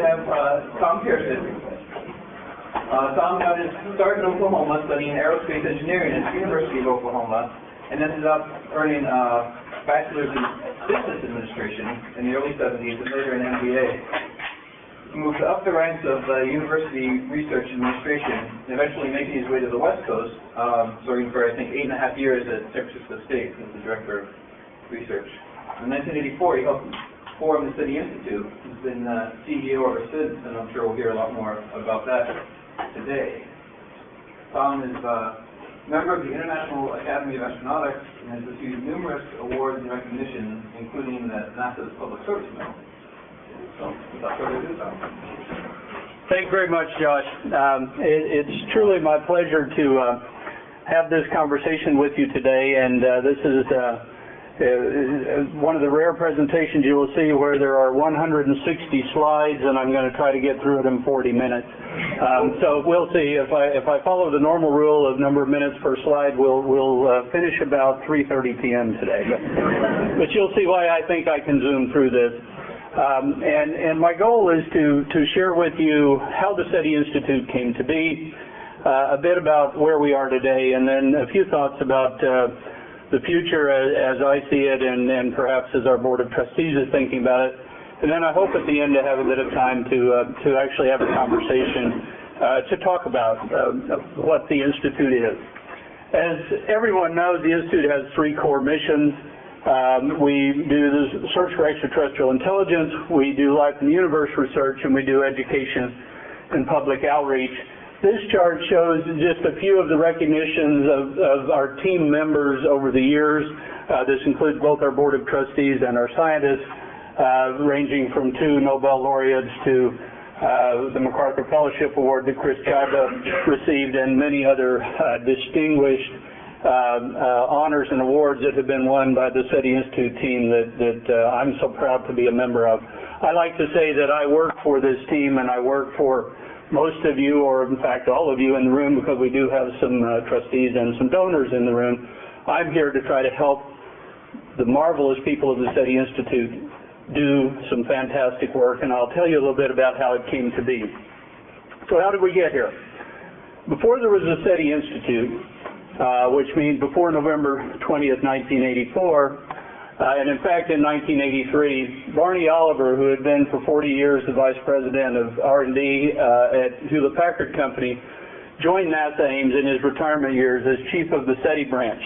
have Tom Pierson. Tom got his start in Oklahoma studying aerospace engineering at the University of Oklahoma, and ended up earning a bachelor's in business administration in the early 70s and later an MBA. He moved up the ranks of University Research Administration, and eventually making his way to the West Coast, serving for, I think, 8.5 years at San Francisco State as the Director of Research. In 1984, he helped form the SETI Institute. He's been CEO ever since, and I'm sure we'll hear a lot more about that today. Tom is a member of the International Academy of Astronautics and has received numerous awards and recognitions, including the NASA's Public Service Medal. So, without further ado, Tom. Thanks very much, Josh. It's truly my pleasure to have this conversation with you today, and this is one of the rare presentations you will see where there are 160 slides, and I'm going to try to get through it in 40 minutes. So we'll see. If I follow the normal rule of number of minutes per slide, we'll finish about 3:30 p.m. today. But you'll see why I think I can zoom through this. And my goal is to share with you how the SETI Institute came to be, a bit about where we are today, and then a few thoughts about the future as I see it, and perhaps as our Board of Trustees is thinking about it. And then I hope at the end to have a bit of time to actually have a conversation to talk about what the Institute is. As everyone knows, the Institute has 3 core missions. We do the search for extraterrestrial intelligence, we do life in the universe research, and we do education and public outreach. This chart shows just a few of the recognitions of our team members over the years. This includes both our Board of Trustees and our scientists, ranging from 2 Nobel laureates to the MacArthur Fellowship Award that Chris Chadha received, and many other distinguished honors and awards that have been won by the SETI Institute team that I'm so proud to be a member of. I like to say that I work for this team, and I work for most of you, or in fact all of you in the room, because we do have some trustees and some donors in the room. I'm here to try to help the marvelous people of the SETI Institute do some fantastic work, and I'll tell you a little bit about how it came to be. So how did we get here? Before there was a SETI Institute, which means before November 20th, 1984, and in fact in 1983, Barney Oliver, who had been for 40 years the Vice President of R&D at Hewlett-Packard Company, joined NASA Ames in his retirement years as Chief of the SETI branch.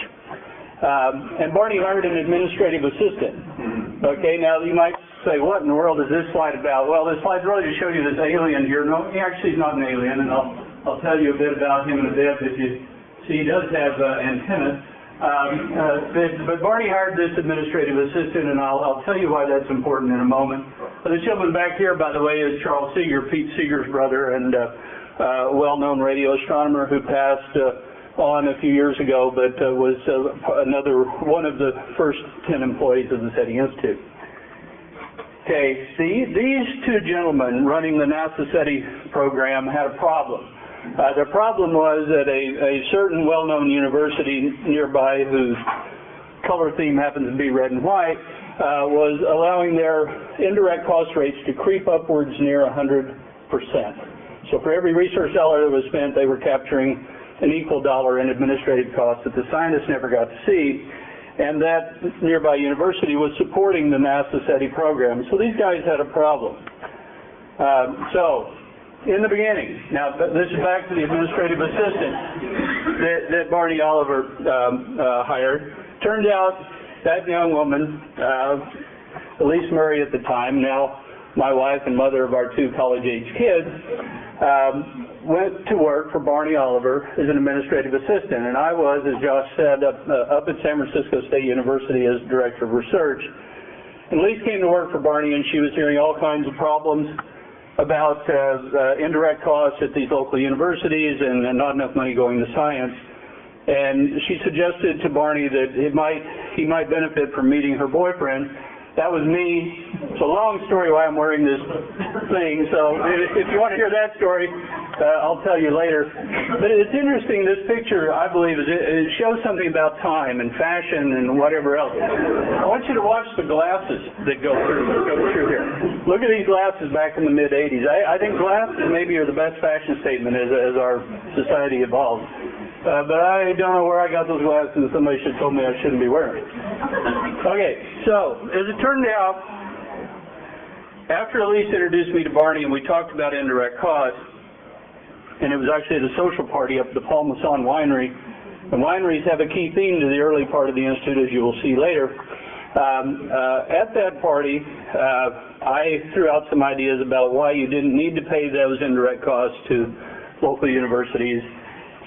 And Barney hired an administrative assistant. Okay, now you might say, what in the world is this slide about? Well, this slide's really to show you this alien here. No, actually he's not an alien, and I'll tell you a bit about him in a bit. If you see, he does have antennas. But Barney hired this administrative assistant, and I'll tell you why that's important in a moment. This gentleman back here, by the way, is Charles Seeger, Pete Seeger's brother, and a well-known radio astronomer who passed on a few years ago, but was one of the first 10 employees of the SETI Institute. Okay, see, these 2 gentlemen running the NASA SETI program had a problem. The problem was that a certain well-known university nearby, whose color theme happens to be red and white, was allowing their indirect cost rates to creep upwards near 100%. So for every research dollar that was spent, they were capturing an equal dollar in administrative costs that the scientists never got to see, and that nearby university was supporting the NASA SETI program. So these guys had a problem. In the beginning, now this is back to the administrative assistant that Barney Oliver hired. Turned out that young woman, Elise Murray at the time, now my wife and mother of our 2 college-age kids, went to work for Barney Oliver as an administrative assistant. And I was, as Josh said, up at San Francisco State University as Director of Research. And Elise came to work for Barney, and she was hearing all kinds of problems about indirect costs at these local universities and not enough money going to science. And she suggested to Barney that he might benefit from meeting her boyfriend. That was me. It's a long story why I'm wearing this thing, so if you want to hear that story, I'll tell you later. But it's interesting, this picture, I believe, it shows something about time and fashion and whatever else. I want you to watch the glasses that go through here. Look at these glasses back in the mid-'80s. I think glasses maybe are the best fashion statement as our society evolves. But I don't know where I got those glasses. Somebody should have told me I shouldn't be wearing them. Okay, so as it turned out, after Elise introduced me to Barney and we talked about indirect costs, and it was actually at a social party up at the Paul Masson Winery, and wineries have a key theme to the early part of the Institute, as you will see later. At that party, I threw out some ideas about why you didn't need to pay those indirect costs to local universities,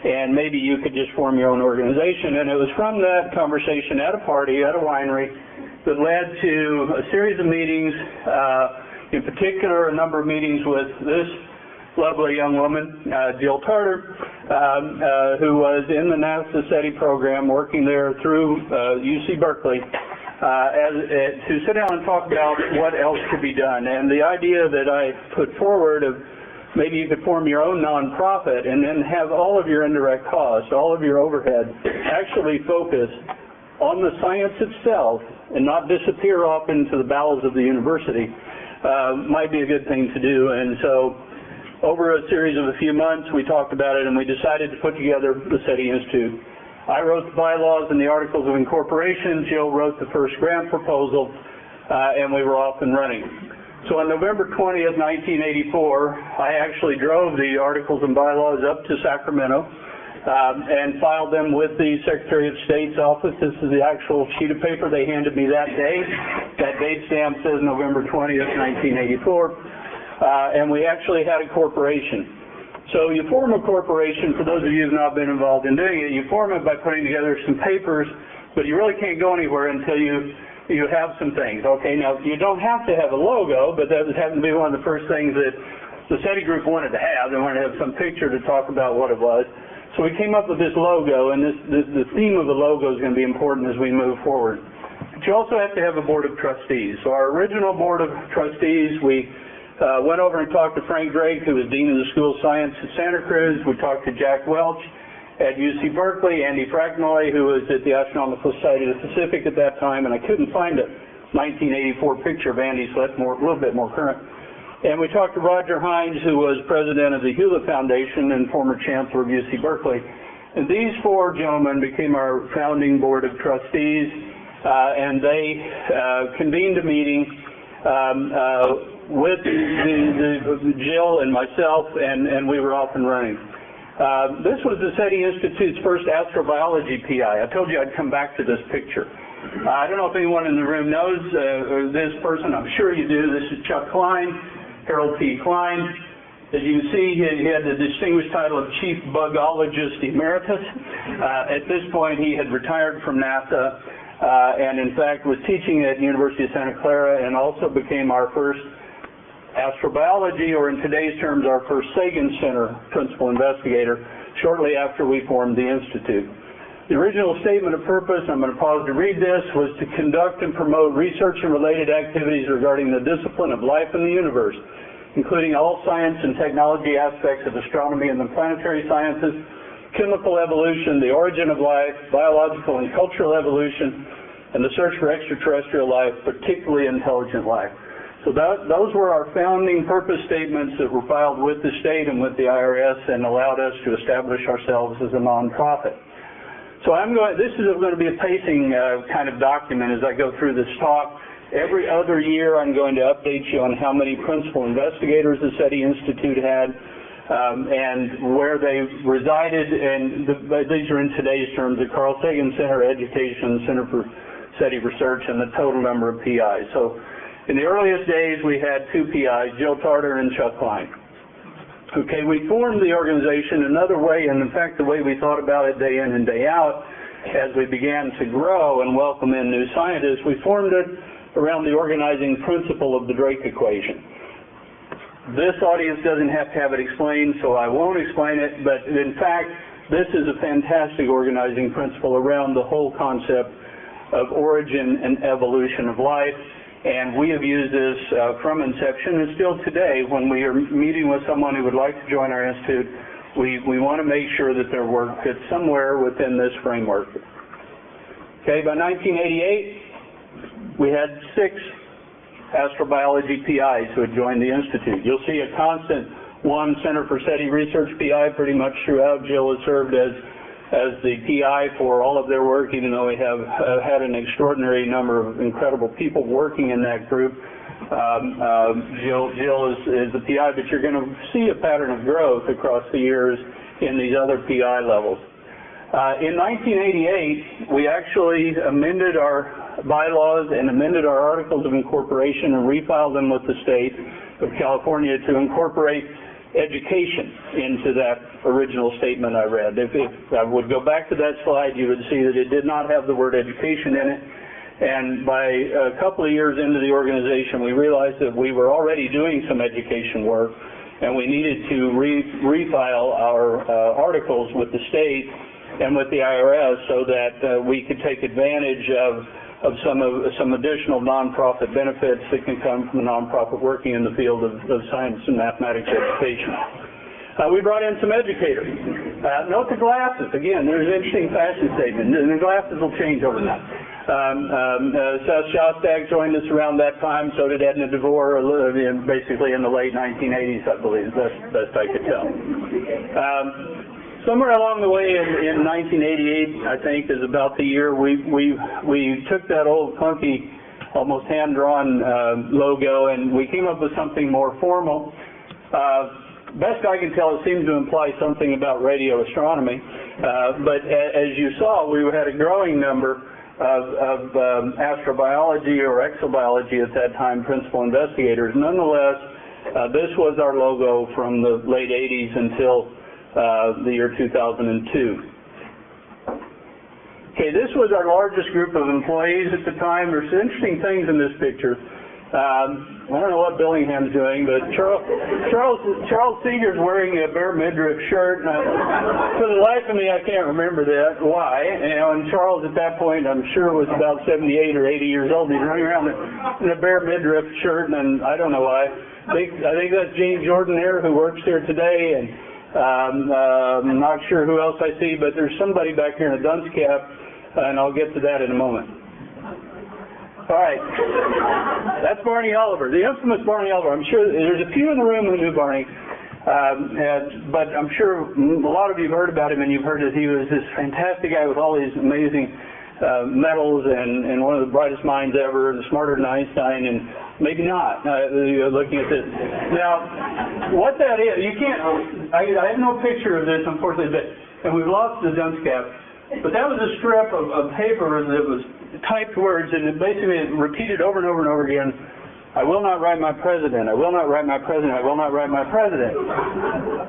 and maybe you could just form your own organization. And it was from that conversation at a party, at a winery, that led to a series of meetings, in particular a number of meetings with this lovely young woman, Jill Tarter, who was in the NASA SETI program, working there through UC Berkeley, to sit down and talk about what else could be done. And the idea that I put forward of maybe you could form your own nonprofit and then have all of your indirect costs, all of your overhead, actually focus on the science itself and not disappear off into the bowels of the university, might be a good thing to do. And so over a series of a few months, we talked about it and we decided to put together the SETI Institute. I wrote the bylaws and the articles of incorporation. Jill wrote the first grant proposal, and we were off and running. So on November 20th, 1984, I actually drove the articles and bylaws up to Sacramento and filed them with the Secretary of State's office. This is the actual sheet of paper they handed me that day. That date stamp says November 20th, 1984. And we actually had a corporation. So you form a corporation, for those of you who have not been involved in doing it, you form it by putting together some papers, but you really can't go anywhere until you have some things. Okay, now you don't have to have a logo, but that happened to be one of the first things that the SETI group wanted to have. They wanted to have some picture to talk about what it was. So we came up with this logo, and the theme of the logo is going to be important as we move forward. But you also have to have a board of trustees. So our original board of trustees, we went over and talked to Frank Drake, who was Dean of the School of Science at Santa Cruz. We talked to Jack Welch at UC Berkeley, Andy Fracknoy, who was at the Astronomical Society of the Pacific at that time, and I couldn't find a 1984 picture of Andy, so that's a little bit more current. And we talked to Roger Hines, who was president of the Hewlett Foundation and former chancellor of UC Berkeley. And these four gentlemen became our founding board of trustees, and they convened a meeting with Jill and myself, and we were off and running. This was the SETI Institute's first astrobiology PI. I told you I'd come back to this picture. I don't know if anyone in the room knows this person. I'm sure you do. This is Chuck Klein, Harold P. Klein. As you can see, he had the distinguished title of Chief Bugologist Emeritus. At this point, he had retired from NASA and, in fact, was teaching at the University of Santa Clara and also became our first astrobiology, or in today's terms, our first Sagan Center principal investigator, shortly after we formed the Institute. The original statement of purpose, I'm going to pause to read this, was to conduct and promote research and related activities regarding the discipline of life in the universe, including all science and technology aspects of astronomy and the planetary sciences, chemical evolution, the origin of life, biological and cultural evolution, and the search for extraterrestrial life, particularly intelligent life. So those were our founding purpose statements that were filed with the state and with the IRS and allowed us to establish ourselves as a nonprofit. So this is going to be a pacing kind of document as I go through this talk. Every other year I'm going to update you on how many principal investigators the SETI Institute had and where they resided, and these are in today's terms, the Carl Sagan Center, Education, Center for SETI Research, and the total number of PIs. So in the earliest days, we had two PIs, Jill Tarter and Chuck Klein. Okay, we formed the organization another way, and in fact, the way we thought about it day in and day out, as we began to grow and welcome in new scientists, we formed it around the organizing principle of the Drake equation. This audience doesn't have to have it explained, so I won't explain it, but in fact, this is a fantastic organizing principle around the whole concept of origin and evolution of life. And we have used this from inception, and still today, when we are meeting with someone who would like to join our institute, we want to make sure that their work fits somewhere within this framework. Okay, by 1988, we had 6 astrobiology PIs who had joined the Institute. You'll see a constant one Center for SETI Research PI pretty much throughout. Jill has served as the PI for all of their work, even though we have had an extraordinary number of incredible people working in that group. Jill is the PI, but you're going to see a pattern of growth across the years in these other PI levels. In 1988, we actually amended our bylaws and amended our articles of incorporation and refiled them with the state of California to incorporate education into that original statement I read. If I would go back to that slide, you would see that it did not have the word education in it. And by a couple of years into the organization, we realized that we were already doing some education work, and we needed to refile our articles with the state and with the IRS so that we could take advantage of some additional nonprofit benefits that can come from a nonprofit working in the field of science and mathematics education. We brought in some educators. Note the glasses. Again, there's an interesting fashion statement, and the glasses will change overnight. Seth Shostak joined us around that time, so did Edna DeVore, basically in the late 1980s, I believe, best I could tell. Somewhere along the way in 1988, I think, is about the year we took that old clunky, almost hand-drawn logo, and we came up with something more formal. Best I can tell, it seemed to imply something about radio astronomy, but as you saw, we had a growing number of astrobiology or exobiology at that time principal investigators. Nonetheless, this was our logo from the late 80s until the year 2002. Okay, this was our largest group of employees at the time. There's interesting things in this picture. I don't know what Billingham's doing, but Charles Seeger's wearing a bare midriff shirt. And for the life of me, I can't remember that. Why? And Charles, at that point, I'm sure was about 78 or 80 years old. He's running around in a bare midriff shirt, and I don't know why. I think that's Gene Jordan there, who works here today, and I'm not sure who else I see, but there's somebody back here in a dunce cap, and I'll get to that in a moment. All right, that's Barney Oliver, the infamous Barney Oliver. I'm sure there's a few in the room who knew Barney, but I'm sure a lot of you have heard about him, and you've heard that he was this fantastic guy with all these amazing medals and one of the brightest minds ever, and smarter than Einstein, and maybe not, looking at this. Now, what that is, you can't, I have no picture of this, unfortunately, and we've lost the dunce cap, but that was a strip of paper that was typed words, and it basically repeated over and over and over again, I will not write my president, I will not write my president, I will not write my president.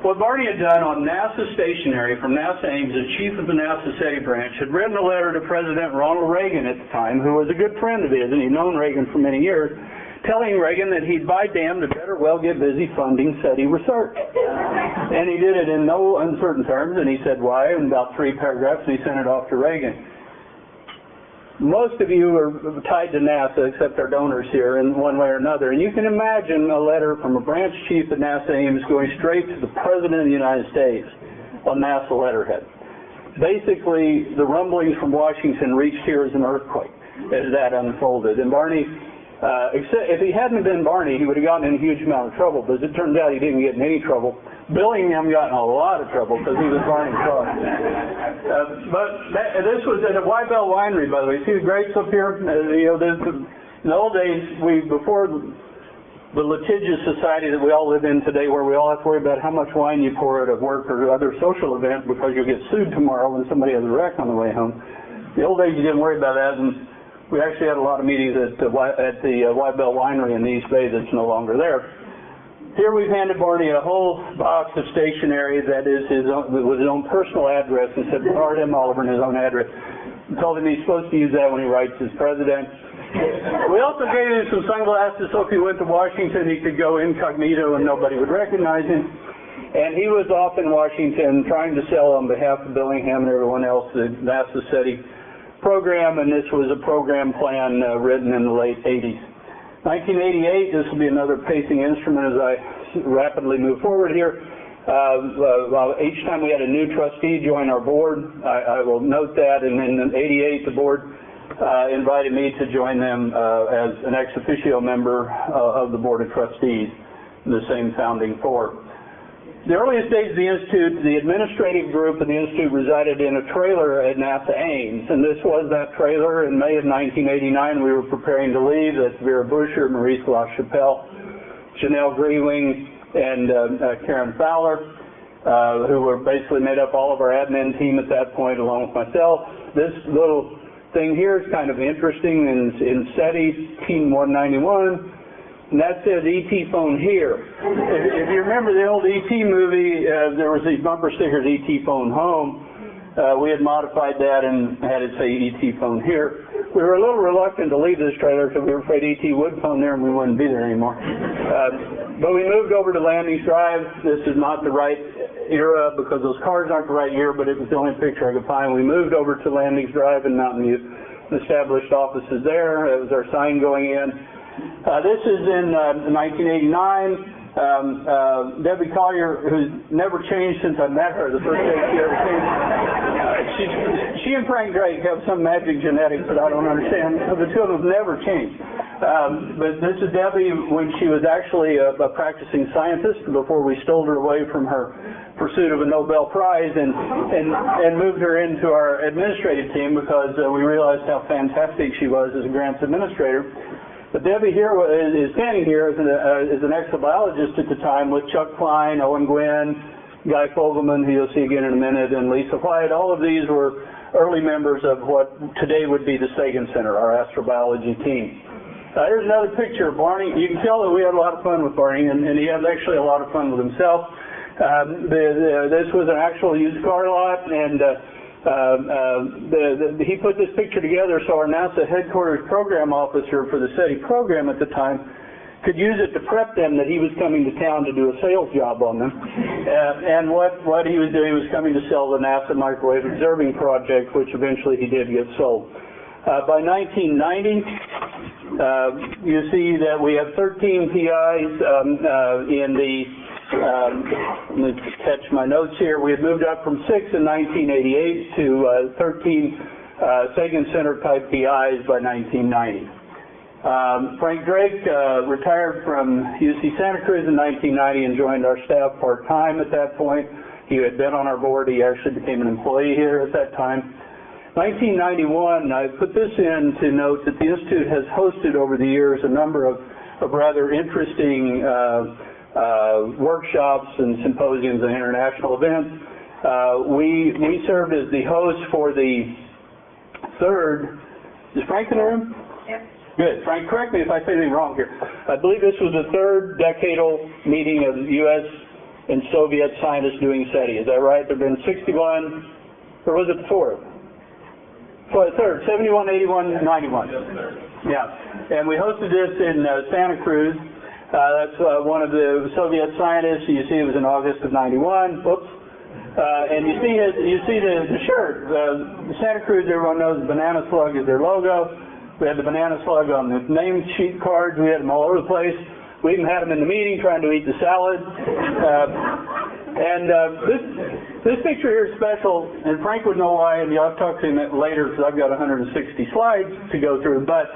What Barney had done on NASA stationery from NASA Ames, as chief of the NASA SETI branch, had written a letter to President Ronald Reagan at the time, who was a good friend of his, and he'd known Reagan for many years, telling Reagan that he'd by damned had better well get busy funding SETI research. And he did it in no uncertain terms, and he said why in about 3 paragraphs, and he sent it off to Reagan. Most of you are tied to NASA, except our donors here, in one way or another. And you can imagine a letter from a branch chief at NASA Ames going straight to the President of the United States on NASA letterhead. Basically, the rumblings from Washington reached here as an earthquake as that unfolded. And Barney, if he hadn't been Barney, he would have gotten in a huge amount of trouble. But as it turns out, he didn't get in any trouble. Billingham got in a lot of trouble because he was Barney's boss. This was at a Wybell Winery, by the way. See the grapes up here? In the old days, before the litigious society that we all live in today, where we all have to worry about how much wine you pour at a work or other social event because you'll get sued tomorrow when somebody has a wreck on the way home. The old days, you didn't worry about that, and we actually had a lot of meetings at the Wybell Winery in the East Bay that's no longer there. Here we've handed Barney a whole box of stationery that is with his own personal address, and said Bart M. Oliver and his own address. And told him he's supposed to use that when he writes his president. We also gave him some sunglasses so if he went to Washington he could go incognito and nobody would recognize him. And he was off in Washington trying to sell on behalf of Billingham and everyone else the NASA SETI program, and this was a program plan written in the late 80s. 1988, this will be another pacing instrument as I rapidly move forward here. Each time we had a new trustee join our board, I will note that, and then in '88 the board invited me to join them as an ex officio member of the Board of Trustees, the same founding four. The earliest days of the Institute, the administrative group of the Institute resided in a trailer at NASA Ames, and this was that trailer. In May of 1989, we were preparing to leave. That's Vera Buscher, Maurice LaChapelle, Janelle Grewing, and Karen Fowler, who were basically made up all of our admin team at that point, along with myself. This little thing here is kind of interesting in SETI Team 191. And that says ET phone here. If you remember the old ET movie, there was these bumper stickers, ET phone home. We had modified that and had it say ET phone here. We were a little reluctant to leave this trailer because we were afraid ET would phone there and we wouldn't be there anymore. But we moved over to Landings Drive. This is not the right era because those cars aren't the right year, but it was the only picture I could find. We moved over to Landings Drive in Mountain View, established offices there. It was our sign going in. This is in 1989. Debbie Collier, who's never changed since I met her, the first day she ever came. She and Frank Drake have some magic genetics that I don't understand. The two of them have never changed. But this is Debbie when she was actually a practicing scientist before we stole her away from her pursuit of a Nobel Prize and moved her into our administrative team because we realized how fantastic she was as a grants administrator. But Debbie here is standing here as an exobiologist at the time with Chuck Klein, Owen Gwynn, Guy Fogelman, who you'll see again in a minute, and Lisa White. All of these were early members of what today would be the Sagan Center, our astrobiology team. Here's another picture of Barney. You can tell that we had a lot of fun with Barney, and he had actually a lot of fun with himself. This was an actual used car lot, and he put this picture together so our NASA headquarters program officer for the SETI program at the time could use it to prep them that he was coming to town to do a sales job on them. And what he was doing was coming to sell the NASA Microwave Observing Project, which eventually he did get sold. By 1990, you see that we have 13 PIs in the let me catch my notes here. We had moved up from 6 in 1988 to 13 Sagan Center type PIs by 1990. Frank Drake retired from UC Santa Cruz in 1990 and joined our staff part-time at that point. He had been on our board. He actually became an employee here at that time. 1991, I put this in to note that the Institute has hosted over the years a number of rather interesting workshops and symposiums and international events. We served as the host for the third, is Frank in the room? Yep. Good. Frank, correct me if I say anything wrong here. I believe this was the third decadal meeting of U.S. and Soviet scientists doing SETI. Is that right? There have been 61, or was it the fourth? Third, 71, 81, 91. Yeah. And we hosted this in Santa Cruz. That's one of the Soviet scientists. You see it was in August of 91. Whoops. And you see the shirt. The Santa Cruz, everyone knows the banana slug is their logo. We had the banana slug on the name sheet cards. We had them all over the place. We even had them in the meeting trying to eat the salad. This picture here is special, and Frank would know why, and I'll talk to him later because I've got 160 slides to go through. But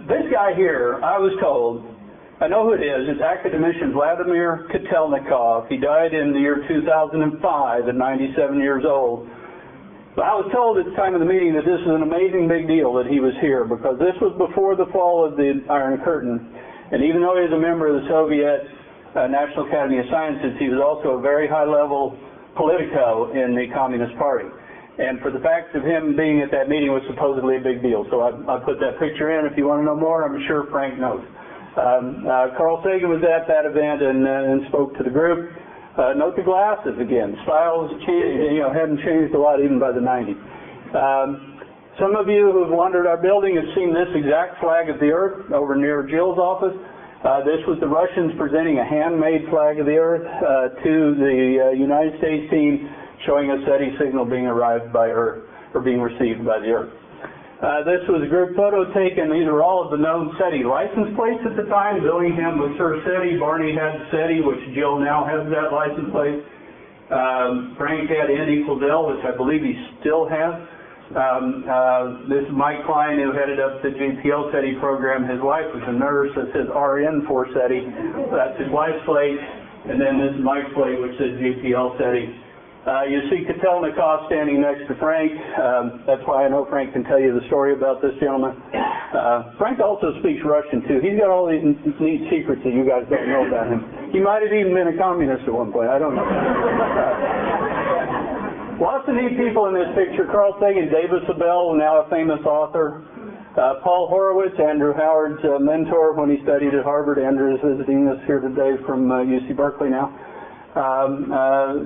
this guy here, I was told, I know who it is. It's academician Vladimir Kotelnikov. He died in the year 2005 at 97 years old. But I was told at the time of the meeting that this is an amazing big deal that he was here because this was before the fall of the Iron Curtain. And even though he was a member of the Soviet National Academy of Sciences, he was also a very high-level politico in the Communist Party. And for the fact of him being at that meeting was supposedly a big deal. So I put that picture in. If you want to know more, I'm sure Frank knows. Carl Sagan was at that event and spoke to the group. Note the glasses again. Styles hadn't changed a lot even by the 90s. Some of you who have wandered our building have seen this exact flag of the Earth over near Jill's office. This was the Russians presenting a handmade flag of the Earth to the United States team, showing a SETI signal being arrived by Earth, or being received by the Earth. This was a group photo taken. These are all of the known SETI license plates at the time. Billingham was her SETI. Barney had SETI, which Jill now has that license plate. Frank had N equals L, which I believe he still has. This is Mike Klein, who headed up the JPL SETI program. His wife was a nurse. That says RN for SETI. That's his wife's plate. And then this is Mike's plate, which says JPL SETI. You see Kotelnikov standing next to Frank. That's why I know Frank can tell you the story about this gentleman. Frank also speaks Russian, too. He's got all these neat secrets that you guys don't know about him. He might have even been a communist at one point. I don't know. Lots of neat people in this picture. Carl Sagan, Davis Abell, now a famous author. Paul Horowitz, Andrew Howard's mentor when he studied at Harvard. Andrew is visiting us here today from UC Berkeley now.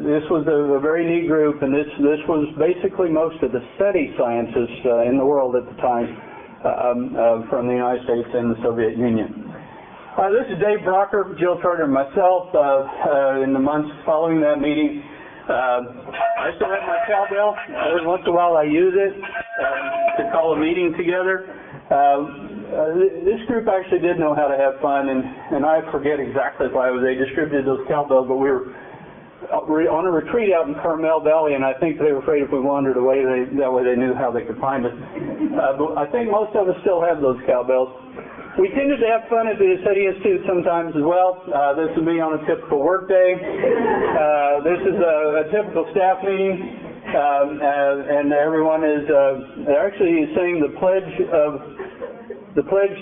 This was a very neat group, and this was basically most of the SETI scientists in the world at the time from the United States and the Soviet Union. This is Dave Brocker, Jill Turner, and myself in the months following that meeting. I still have my cowbell. Every once in a while I use it to call a meeting together. This group actually did know how to have fun, and I forget exactly why they distributed those cowbells, but we were on a retreat out in Carmel Valley, and I think they were afraid if we wandered away, that way they knew how they could find us. But I think most of us still have those cowbells. We tended to have fun at the SETI Institute sometimes as well. This would be on a typical work day. This is a typical staff meeting, and everyone is actually saying the pledge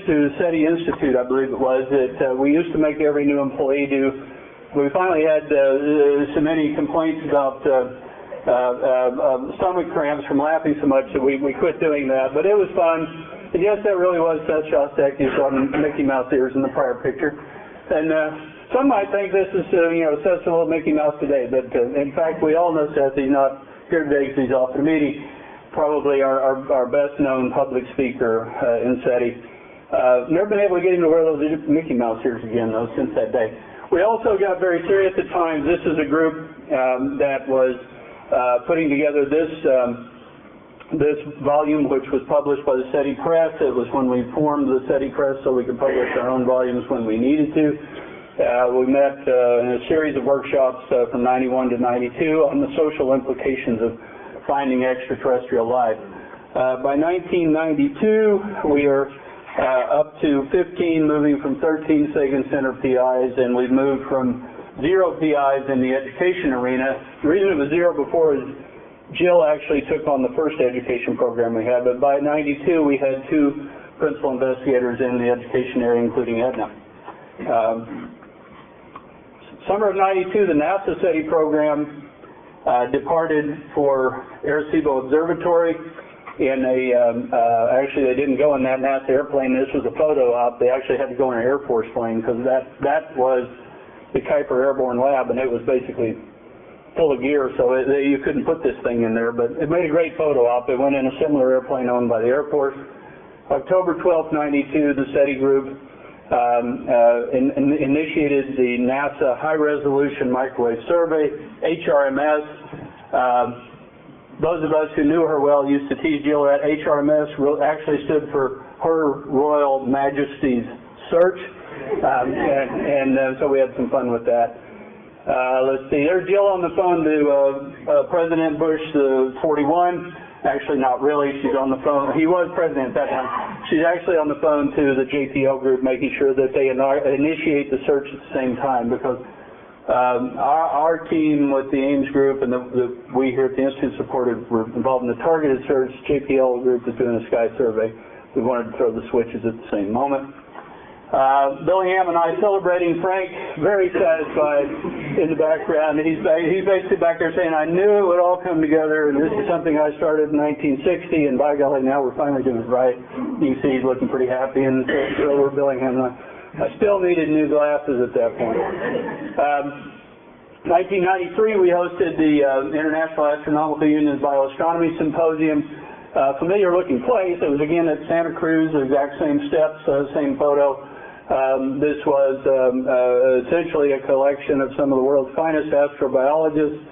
to SETI Institute, I believe it was, that we used to make every new employee do. We finally had so many complaints about stomach cramps from laughing so much that we quit doing that, but it was fun. And yes, that really was Seth Shostak. You saw Mickey Mouse ears in the prior picture. And some might think this is, Seth's a little Mickey Mouse today, but in fact, we all know Seth. He's not here today because he's off at a meeting. Probably our best-known public speaker in SETI. Never been able to get him to wear those Mickey Mouse ears again, though, since that day. We also got very serious at times. This is a group that was putting together this volume, which was published by the SETI Press. It was when we formed the SETI Press so we could publish our own volumes when we needed to. We met in a series of workshops from 91 to 92 on the social implications of finding extraterrestrial life. By 1992, we are up to 15, moving from 13 Sagan Center PIs, and we've moved from 0 PIs in the education arena. The reason it was 0 before is Jill actually took on the first education program we had, but by 92 we had 2 principal investigators in the education area, including Edna. Summer of 92, the NASA SETI program departed for Arecibo Observatory in actually they didn't go in that NASA airplane. This was a photo op. They actually had to go in an Air Force plane because that was the Kuiper Airborne Lab, and it was basically full of gear, so you couldn't put this thing in there, but it made a great photo op. It went in a similar airplane owned by the Air Force. October 12, 92, the SETI group initiated the NASA High Resolution Microwave Survey, HRMS. Those of us who knew her well used to tease Jill that HRMS actually stood for Her Royal Majesty's Search, so we had some fun with that. Let's see, there's Jill on the phone to President Bush, the 41. Actually, not really. She's on the phone. He was president at that time. She's actually on the phone to the JPL group, making sure that they initiate the search at the same time, because our team with the Ames group and we here at the Institute were involved in the targeted search. JPL group is doing a sky survey. We wanted to throw the switches at the same moment. Billingham and I celebrating Frank, very satisfied in the background. He's basically back there saying, I knew it would all come together, and this is something I started in 1960, and by golly, now we're finally doing it right. You can see he's looking pretty happy, and so we're Billingham and I still needed new glasses at that point. 1993, we hosted the International Astronomical Union's Bioastronomy Symposium. Familiar looking place. It was again at Santa Cruz, the exact same steps, same photo. This was essentially a collection of some of the world's finest astrobiologists.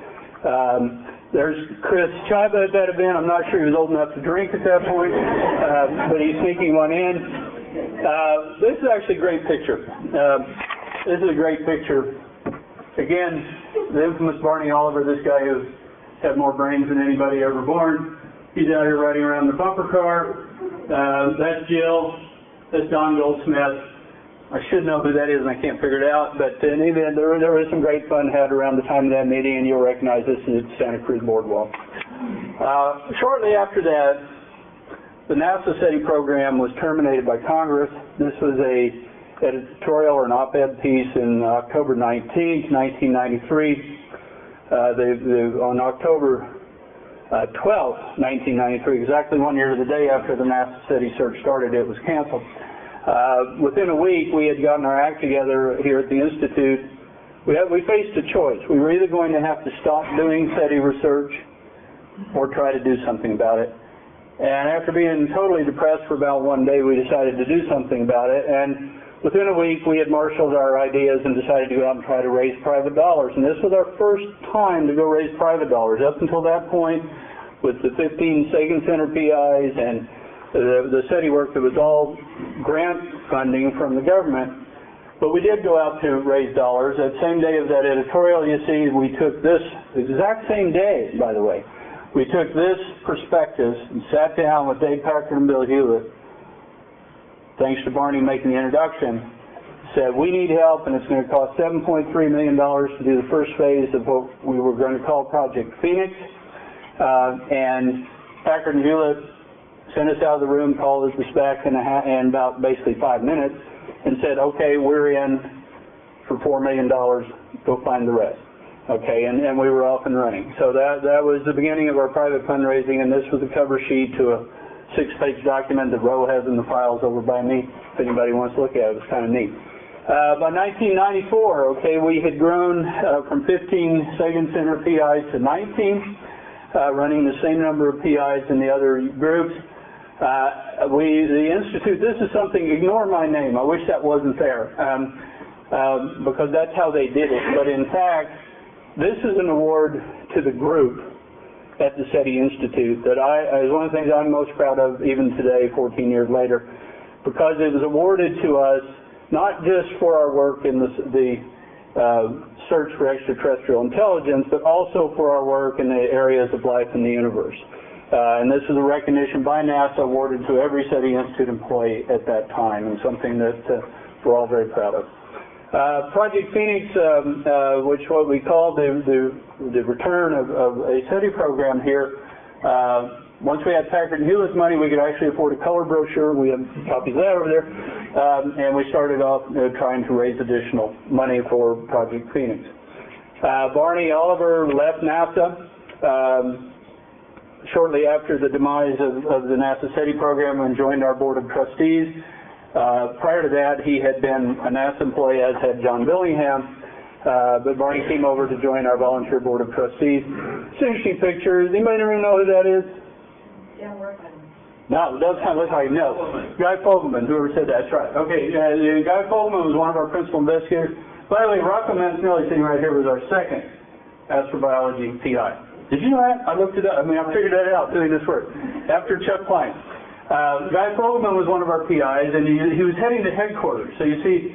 There's Chris Chiba at that event. I'm not sure he was old enough to drink at that point, but he's sneaking one in. This is actually a great picture. This is a great picture. Again, the infamous Barney Oliver, this guy who had more brains than anybody ever born. He's out here riding around the bumper car. That's Jill. That's Don Goldsmith. I should know who that is, and I can't figure it out, but in any event, there was some great fun had around the time of that meeting, and you'll recognize this is Santa Cruz Boardwalk. Shortly after that, the NASA SETI program was terminated by Congress. This was a editorial or an op-ed piece in October 19, 1993. On October 12, 1993, exactly 1 year to the day after the NASA SETI search started, it was canceled. Within a week, we had gotten our act together here at the Institute. We faced a choice. We were either going to have to stop doing SETI research or try to do something about it. And after being totally depressed for about 1 day, we decided to do something about it. And within a week, we had marshaled our ideas and decided to go out and try to raise private dollars. And this was our first time to go raise private dollars. Up until that point, with the 15 Sagan Center PIs and the SETI work, that was all grant funding from the government. But we did go out to raise dollars. That same day of that editorial, you see, we took this, the exact same day, by the way, we took this prospectus and sat down with Dave Packard and Bill Hewlett, thanks to Barney making the introduction, said we need help and it's going to cost $7.3 million to do the first phase of what we were going to call Project Phoenix. And Packard and Hewlett sent us out of the room, called us back in about basically 5 minutes, and said, okay, we're in for $4 million, go find the rest. Okay, and we were off and running. So that was the beginning of our private fundraising, and this was the cover sheet to a 6-page document that Ro has in the files over by me. If anybody wants to look at it, it was kind of neat. By 1994, okay, we had grown from 15 Sagan Center PIs to 19, running the same number of PIs in the other groups. The Institute, this is something, ignore my name, I wish that wasn't there, because that's how they did it. But in fact, this is an award to the group at the SETI Institute that is one of the things I'm most proud of even today, 14 years later, because it was awarded to us not just for our work in the search for extraterrestrial intelligence, but also for our work in the areas of life in the universe. And this is a recognition by NASA awarded to every SETI Institute employee at that time, and something that we're all very proud of. Project Phoenix, which what we call the return of a SETI program here. Once we had Packard and Hewlett's money, we could actually afford a color brochure. We have copies of that over there. And we started off trying to raise additional money for Project Phoenix. Barney Oliver left NASA shortly after the demise of the NASA SETI program and joined our board of trustees. Prior to that, he had been a NASA employee, as had John Billingham, but Barney came over to join our volunteer board of trustees. It's interesting pictures. Anybody even know who that is? Yeah, Workman. No, it does kind of look like no. Guy Fogelman, whoever said that, that's right. Okay, Guy Fogelman was one of our principal investigators. By the way, Rocco Mancinelli sitting right here was our second astrobiology PI. Did you know that? I looked it up. I mean, I figured that out doing this work. After Chuck Klein. Guy Fogelman was one of our PIs, and he was heading to headquarters. So you see,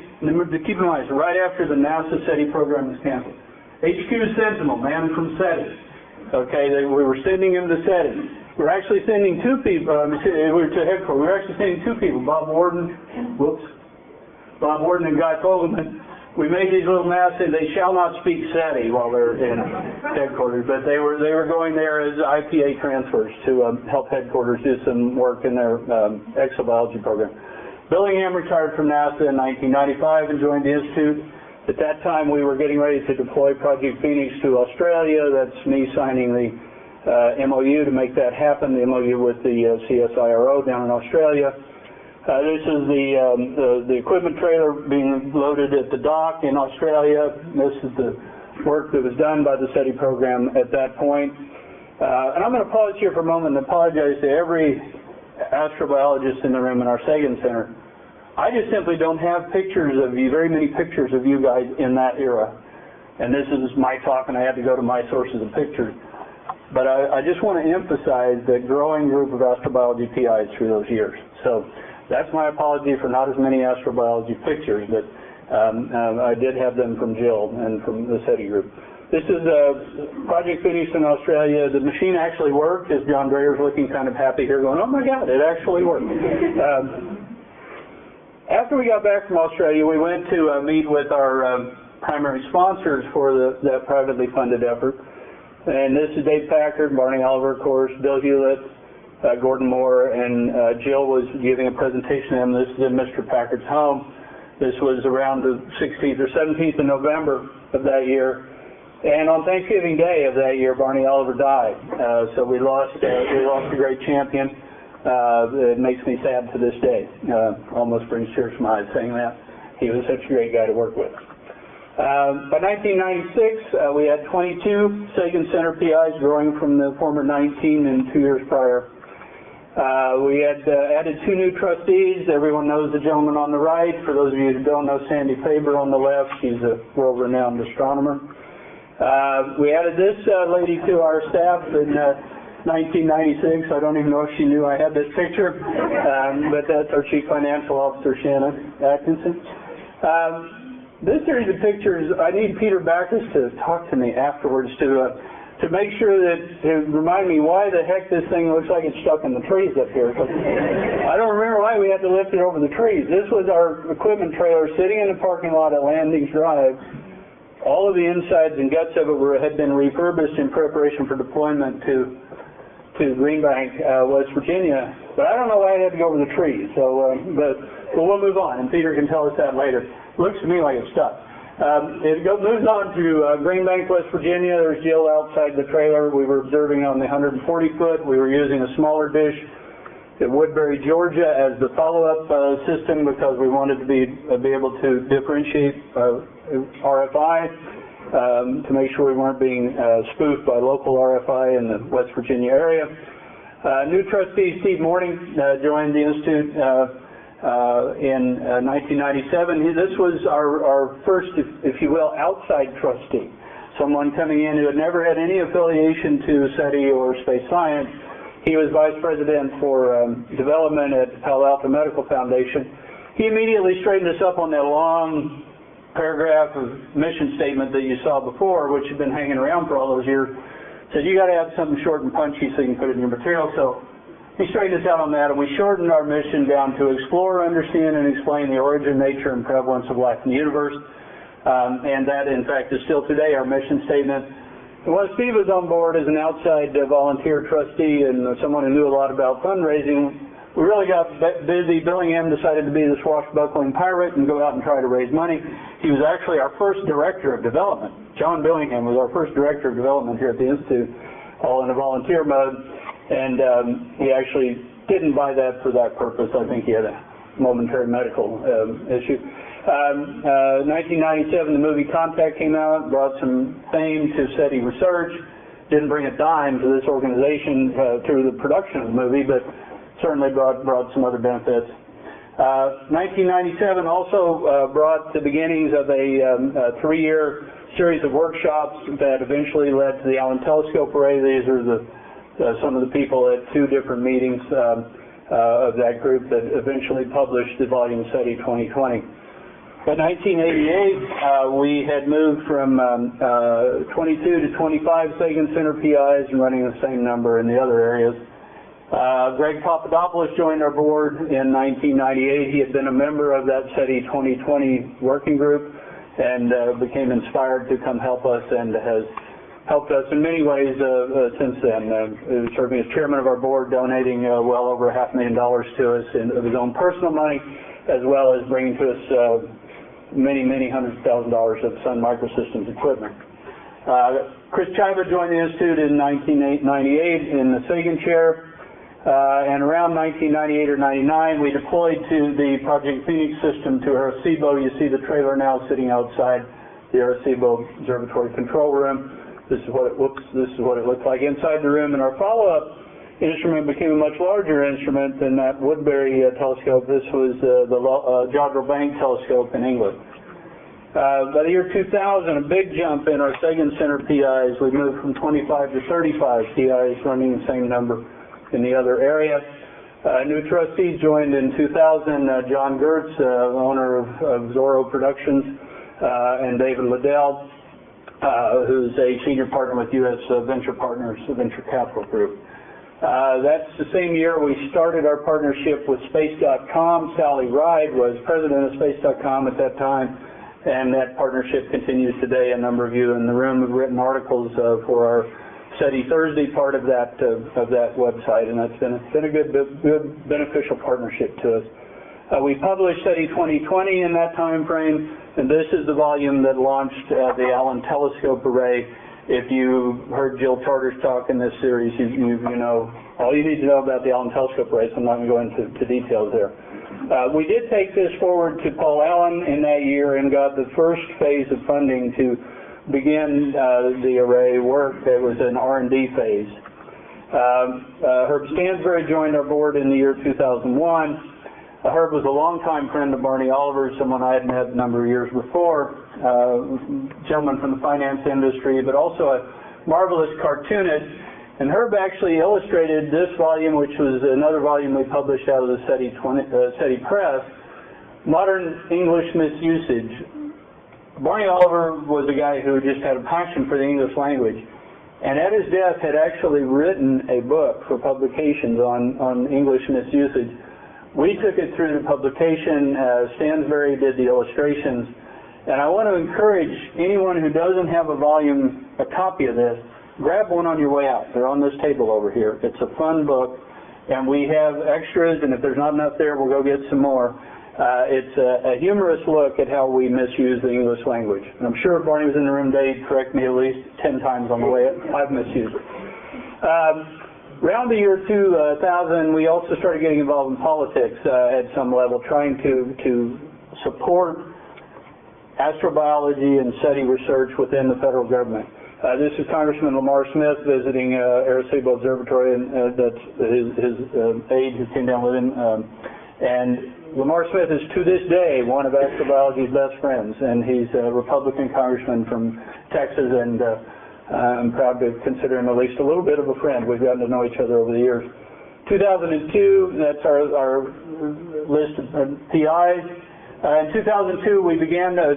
keep in mind, right after the NASA SETI program was canceled. HQ Sentinel, man from SETI. Okay, we were sending him to SETI. We were actually sending two people, we were to headquarters. We were actually sending two people, Bob Warden and Guy Fogelman. We made these little maps, and they shall not speak SETI while they're in headquarters, but they were going there as IPA transfers to help headquarters do some work in their exobiology program. Billingham retired from NASA in 1995 and joined the Institute. At that time, we were getting ready to deploy Project Phoenix to Australia. That's me signing the MOU to make that happen, the MOU with the CSIRO down in Australia. This is the equipment trailer being loaded at the dock in Australia. This is the work that was done by the SETI program at that point. And I'm going to pause here for a moment and apologize to every astrobiologist in the room in our Sagan Center. I just simply don't have pictures of you, very many pictures of you guys in that era. And this is my talk, and I had to go to my sources of pictures. But I just want to emphasize the growing group of astrobiology PIs through those years. So that's my apology for not as many astrobiology pictures, but I did have them from Jill and from the SETI group. This is Project Phoenix in Australia. The machine actually worked, as John Grayer's looking kind of happy here going, oh my God, it actually worked. After we got back from Australia, we went to meet with our primary sponsors for that privately funded effort. And this is Dave Packard, Barney Oliver, of course, Bill Hewlett, Gordon Moore, and Jill was giving a presentation to them. This is in Mr. Packard's home. This was around the 16th or 17th of November of that year. And on Thanksgiving Day of that year, Barney Oliver died. So we lost a great champion. It makes me sad to this day. Almost brings tears to my eyes saying that. He was such a great guy to work with. By 1996, we had 22 Sagan Center PIs, growing from the former 19 in 2 years prior. We had added 2 new trustees. Everyone knows the gentleman on the right. For those of you who don't know, Sandy Faber on the left. She's a world-renowned astronomer. We added this lady to our staff in 1996. I don't even know if she knew I had this picture, but that's our Chief Financial Officer, Shannon Atkinson. This series of pictures, I need Peter Backus to talk to me afterwards to make sure to remind me why the heck this thing looks like it's stuck in the trees up here. I don't remember why we had to lift it over the trees. This was our equipment trailer sitting in the parking lot at Landings Drive. All of the insides and guts of it had been refurbished in preparation for deployment to Greenbank, West Virginia. But I don't know why it had to go over the trees. So, but we'll move on, and Peter can tell us that later. Looks to me like it's stuck. It moves on to Greenbank, West Virginia. There's Jill outside the trailer. We were observing on the 140-foot. We were using a smaller dish at Woodbury, Georgia as the follow-up system because we wanted to be able to differentiate RFI to make sure we weren't being spoofed by local RFI in the West Virginia area. New trustee Steve Morning joined the Institute in 1997. This was our first, if you will, outside trustee, someone coming in who had never had any affiliation to SETI or space science. He was vice president for development at Palo Alto Medical Foundation. He immediately straightened us up on that long paragraph of mission statement that you saw before, which had been hanging around for all those years. Said, you got to have something short and punchy so you can put it in your material. So he straightened us out on that, and we shortened our mission down to explore, understand, and explain the origin, nature, and prevalence of life in the universe. And that, in fact, is still today our mission statement. And when Steve was on board as an outside volunteer trustee and someone who knew a lot about fundraising, we really got busy. Billingham decided to be the swashbuckling pirate and go out and try to raise money. He was actually our first director of development. John Billingham was our first director of development here at the Institute, all in a volunteer mode. And he actually didn't buy that for that purpose. I think he had a momentary medical issue. 1997, the movie Contact came out, brought some fame to SETI research. Didn't bring a dime to this organization through the production of the movie, but certainly brought some other benefits. 1997 also brought the beginnings of a 3-year series of workshops that eventually led to the Allen Telescope Array. These are some of the people at 2 different meetings of that group that eventually published the volume SETI 2020. By 1988, we had moved from 22 to 25 Sagan Center PIs and running the same number in the other areas. Greg Papadopoulos joined our board in 1998. He had been a member of that SETI 2020 working group and became inspired to come help us and has helped us in many ways since then. Serving as chairman of our board, donating well over $500,000 to us of his own personal money, as well as bringing to us many hundreds of thousands of dollars of Sun Microsystems equipment. Chris Chiver joined the Institute in 1998 in the Sagan chair, and around 1998 or 99, we deployed to the Project Phoenix system to Arecibo. You see the trailer now sitting outside the Arecibo Observatory control room. This is what it looked like inside the room, and our follow-up instrument became a much larger instrument than that Woodbury telescope. This was the Jodrell Bank telescope in England. By the year 2000, a big jump in our Sagan Center PIs. We moved from 25 to 35 PIs, running the same number in the other area. New trustees joined in 2000, John Gertz, owner of Zorro Productions, and David Liddell. who's a senior partner with U.S. Venture Partners, a venture capital group. That's the same year we started our partnership with Space.com. Sally Ride was president of Space.com at that time, and that partnership continues today. A number of you in the room have written articles for our SETI Thursday part of that website, and that's been a good beneficial partnership to us. We published SETI 2020 in that time frame, and this is the volume that launched the Allen Telescope Array. If you heard Jill Charter's talk in this series, you know all you need to know about the Allen Telescope Array, so I'm not going to go into details there. We did take this forward to Paul Allen in that year and got the first phase of funding to begin the array work. That was an R&D phase. Herb Stansberry joined our board in the year 2001. Herb was a longtime friend of Barney Oliver, someone I had met a number of years before, gentleman from the finance industry, but also a marvelous cartoonist. And Herb actually illustrated this volume, which was another volume we published out of the SETI Press, Modern English Misusage. Barney Oliver was a guy who just had a passion for the English language, and at his death had actually written a book for publications on English misusage. We took it through to publication. Stansberry did the illustrations, and I want to encourage anyone who doesn't have a copy of this, grab one on your way out. They're on this table over here. It's a fun book, and we have extras, and if there's not enough there, we'll go get some more. It's a humorous look at how we misuse the English language. And I'm sure if Barney was in the room today, he'd correct me at least 10 times on the way. I've misused it. Around the year 2000, we also started getting involved in politics at some level, trying to support astrobiology and SETI research within the federal government. This is Congressman Lamar Smith visiting Arecibo Observatory, and that's his aide who came down with him. And Lamar Smith is, to this day, one of astrobiology's best friends, and he's a Republican congressman from Texas, and I'm proud to consider him at least a little bit of a friend. We've gotten to know each other over the years. 2002, that's our list of PIs. In 2002, we began a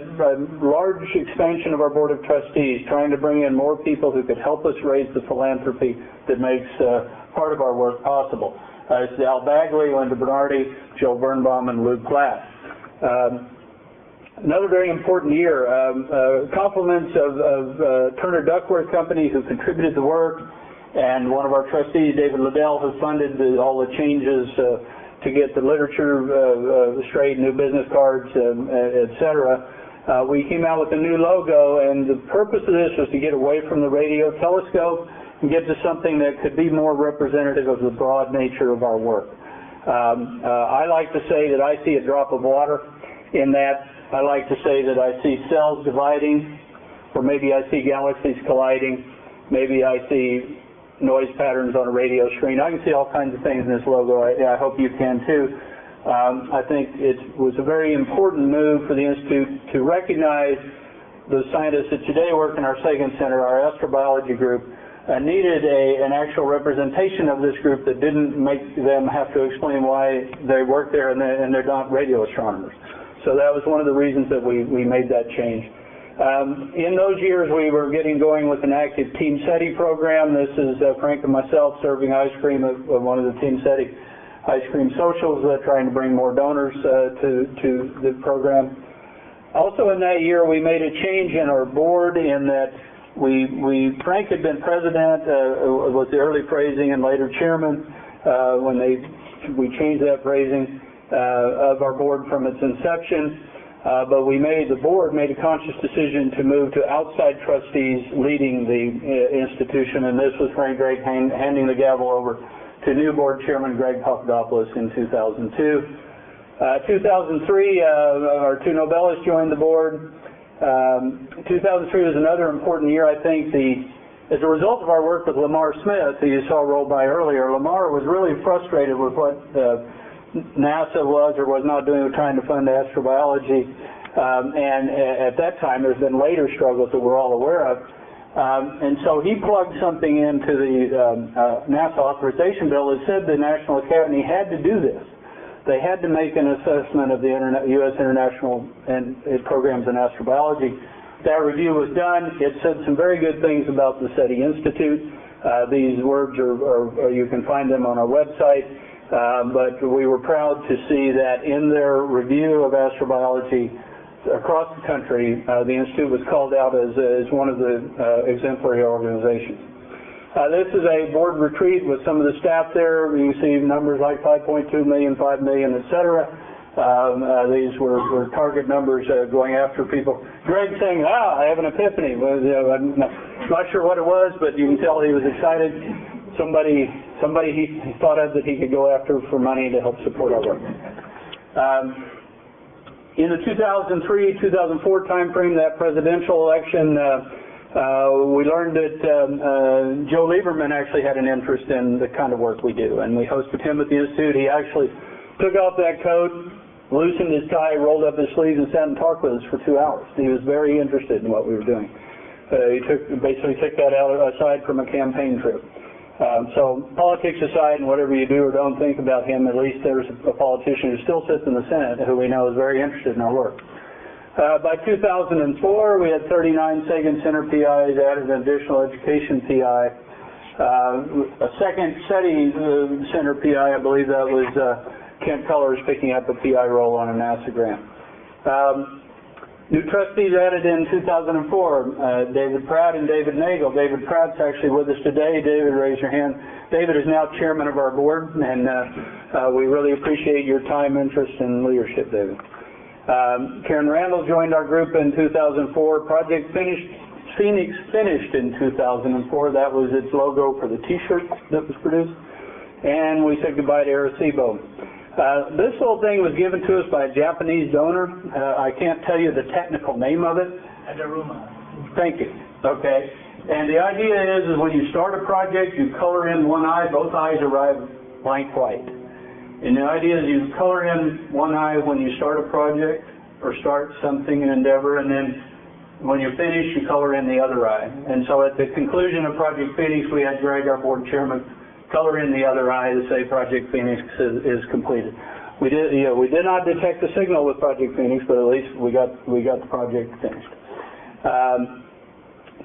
large expansion of our Board of Trustees, trying to bring in more people who could help us raise the philanthropy that makes part of our work possible. It's Al Bagley, Linda Bernardi, Joe Birnbaum, and Lou Platt. Another very important year. Compliments of Turner Duckworth Company, who contributed the work, and one of our trustees, David Liddell, who funded all the changes to get the literature straight, new business cards, etc. We came out with a new logo, and the purpose of this was to get away from the radio telescope and get to something that could be more representative of the broad nature of our work. I like to say that I see a drop of water in that. I like to say that I see cells dividing, or maybe I see galaxies colliding, maybe I see noise patterns on a radio screen. I can see all kinds of things in this logo. I hope you can too. I think it was a very important move for the Institute to recognize the scientists that today work in our Sagan Center, our astrobiology group, needed an actual representation of this group that didn't make them have to explain why they work there and they're not radio astronomers. So that was one of the reasons that we made that change. In those years, we were getting going with an active Team SETI program. This is Frank and myself serving ice cream at one of the Team SETI ice cream socials, trying to bring more donors to the program. Also in that year, we made a change in our board in that Frank had been president, was the early phrasing, and later chairman when we changed that phrasing of our board from its inception. But the board made a conscious decision to move to outside trustees leading the institution, and this was Frank Drake handing the gavel over to new board chairman Greg Papadopoulos in 2002. 2003, our two Nobelists joined the board. 2003 was another important year, I think. As a result of our work with Lamar Smith, who you saw roll by earlier, Lamar was really frustrated with what NASA was or was not doing with trying to fund astrobiology, and at that time there's been later struggles that we're all aware of, and so he plugged something into the NASA authorization bill that said the National Academy had to do this. They had to make an assessment of the U.S. international programs in astrobiology. that review was done. It said some very good things about the SETI Institute. These words are you can find them on our website, but we were proud to see that in their review of astrobiology across the country, the Institute was called out as one of the exemplary organizations. This is a board retreat with some of the staff there. You see numbers like 5.2 million, 5 million, etc. These were target numbers going after people. Greg saying, I have an epiphany. Well, I'm not sure what it was, but you can tell he was excited. Somebody he thought of that he could go after for money to help support our work. In the 2003-2004 time frame, that presidential election, we learned that Joe Lieberman actually had an interest in the kind of work we do, and we hosted him at the Institute. He actually took off that coat, loosened his tie, rolled up his sleeves, and sat and talked with us for 2 hours. He was very interested in what we were doing. He basically took that aside from a campaign trip. So politics aside, and whatever you do or don't think about him, at least there's a politician who still sits in the Senate who we know is very interested in our work. By 2004, we had 39 Sagan Center PIs, added an additional education PI. A second SETI Center PI, I believe that was Kent Cullers picking up a PI role on a NASA grant. New trustees added in 2004, David Pratt and David Nagel. David Pratt's actually with us today. David, raise your hand. David is now chairman of our board, and we really appreciate your time, interest, and leadership, David. Karen Randall joined our group in 2004. Project Phoenix finished in 2004. That was its logo for the T-shirt that was produced. And we said goodbye to Arecibo. This whole thing was given to us by a Japanese donor. I can't tell you the technical name of it. Adaruma. Thank you. Okay. And the idea is when you start a project, you color in one eye. Both eyes arrive blank white. And the idea is you color in one eye when you start a project or start something, an endeavor, and then when you finish, you color in the other eye. And so at the conclusion of Project Phoenix, we had Greg, our board chairman, color in the other eye to say Project Phoenix is completed. We did not detect the signal with Project Phoenix, but at least we got the project finished.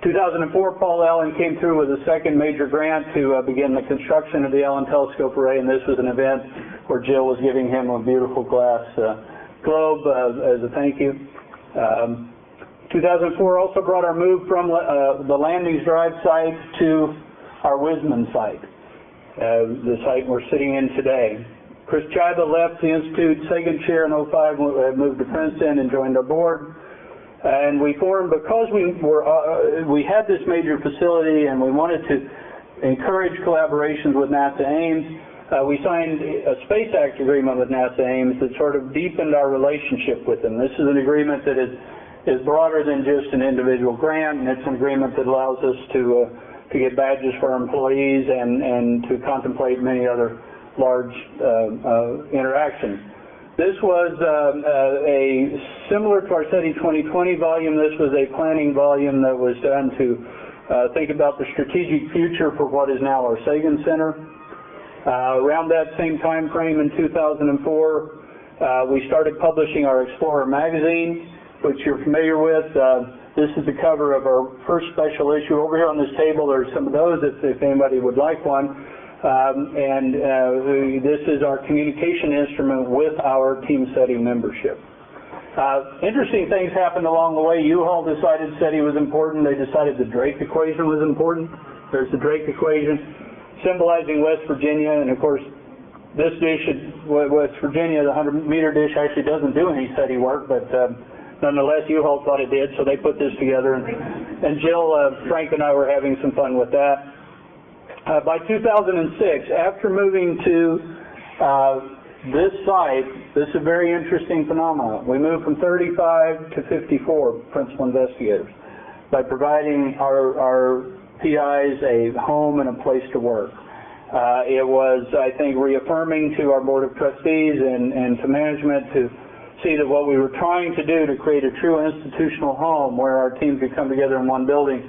2004, Paul Allen came through with a second major grant to begin the construction of the Allen Telescope Array, and this was an event where Jill was giving him a beautiful glass globe as a thank you. 2004 also brought our move from the Landings Drive site to our Whisman site. The site we're sitting in today. Chris Chiba left the Institute Sagan Chair in 2005, moved to Princeton and joined our board. And we formed, because we had this major facility and we wanted to encourage collaborations with NASA Ames, we signed a Space Act agreement with NASA Ames that sort of deepened our relationship with them. This is an agreement that is broader than just an individual grant, and it's an agreement that allows us to get badges for our employees and to contemplate many other large interactions. This was similar to our SETI 2020 volume. This was a planning volume that was done to think about the strategic future for what is now our Sagan Center. Around that same time frame in 2004, we started publishing our Explorer magazine, which you're familiar with. This is the cover of our first special issue. Over here on this table, there's some of those if anybody would like one. This is our communication instrument with our Team SETI membership. Interesting things happened along the way. U-Haul decided SETI was important. They decided the Drake equation was important. There's the Drake equation symbolizing West Virginia, and of course this dish at West Virginia, the 100-meter dish, actually doesn't do any SETI work, but nonetheless, U-Haul thought it did, so they put this together. And Jill, Frank, and I were having some fun with that. By 2006, after moving to this site, this is a very interesting phenomenon. We moved from 35 to 54 principal investigators by providing our PIs a home and a place to work. It was, I think, reaffirming to our Board of Trustees and to management to see that what we were trying to do to create a true institutional home where our team could come together in one building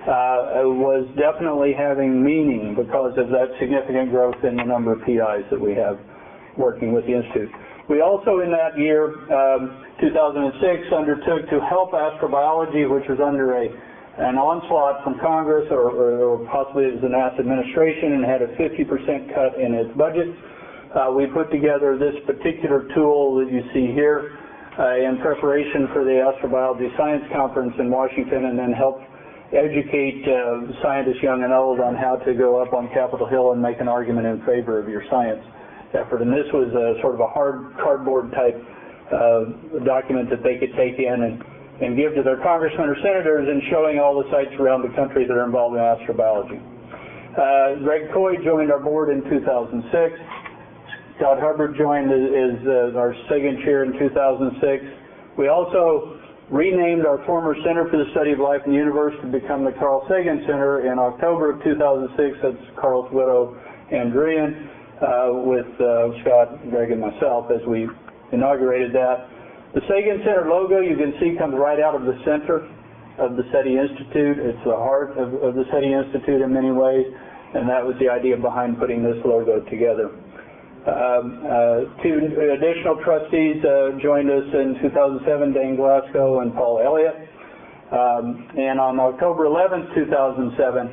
was definitely having meaning because of that significant growth in the number of PIs that we have working with the Institute. We also in that year, 2006, undertook to help astrobiology, which was under an onslaught from Congress, or possibly it was the NASA administration, and had a 50% cut in its budget. We put together this particular tool that you see here in preparation for the Astrobiology Science Conference in Washington, and then helped educate scientists young and old on how to go up on Capitol Hill and make an argument in favor of your science effort. And this was sort of a hard cardboard type document that they could take in and give to their congressmen or senators, and showing all the sites around the country that are involved in astrobiology. Greg Coy joined our board in 2006. Scott Hubbard joined as our Sagan Chair in 2006. We also renamed our former Center for the Study of Life in the Universe to become the Carl Sagan Center in October of 2006. That's Carl's widow, Andrian, with Scott, Greg, and myself as we inaugurated that. The Sagan Center logo, you can see, comes right out of the center of the SETI Institute. It's the heart of the SETI Institute in many ways, and that was the idea behind putting this logo together. Two additional trustees joined us in 2007, Dane Glasgow and Paul Elliott. And on October 11th, 2007,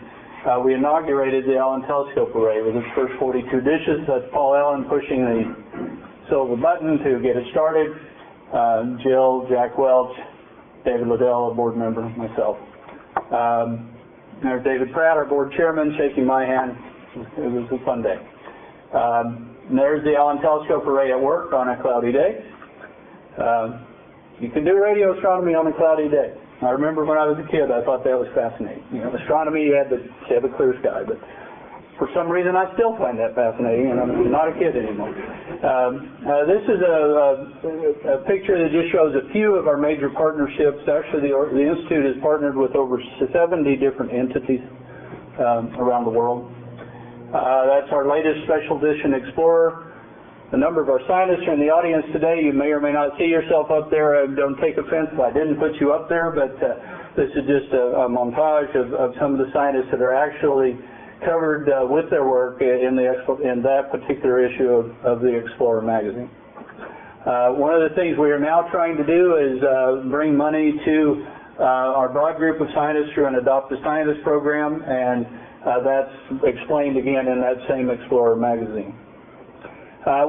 we inaugurated the Allen Telescope Array with its first 42 dishes. That's Paul Allen pushing the silver button to get it started. Jill, Jack Welch, David Liddell, a board member, myself. There's David Pratt, our board chairman, shaking my hand. It was a fun day. And there's the Allen Telescope Array at work on a cloudy day. You can do radio astronomy on a cloudy day. I remember when I was a kid, I thought that was fascinating. You know, astronomy, you had to have a clear sky, but for some reason I still find that fascinating, and I'm not a kid anymore. This is a picture that just shows a few of our major partnerships. Actually, the Institute has partnered with over 70 different entities around the world. That's our latest Special Edition Explorer. A number of our scientists are in the audience today. You may or may not see yourself up there. Don't take offense if I didn't put you up there, but this is just a montage of some of the scientists that are actually covered with their work in that particular issue of the Explorer magazine. One of the things we are now trying to do is bring money to our broad group of scientists through an Adopt a Scientist program, and that's explained again in that same Explorer magazine.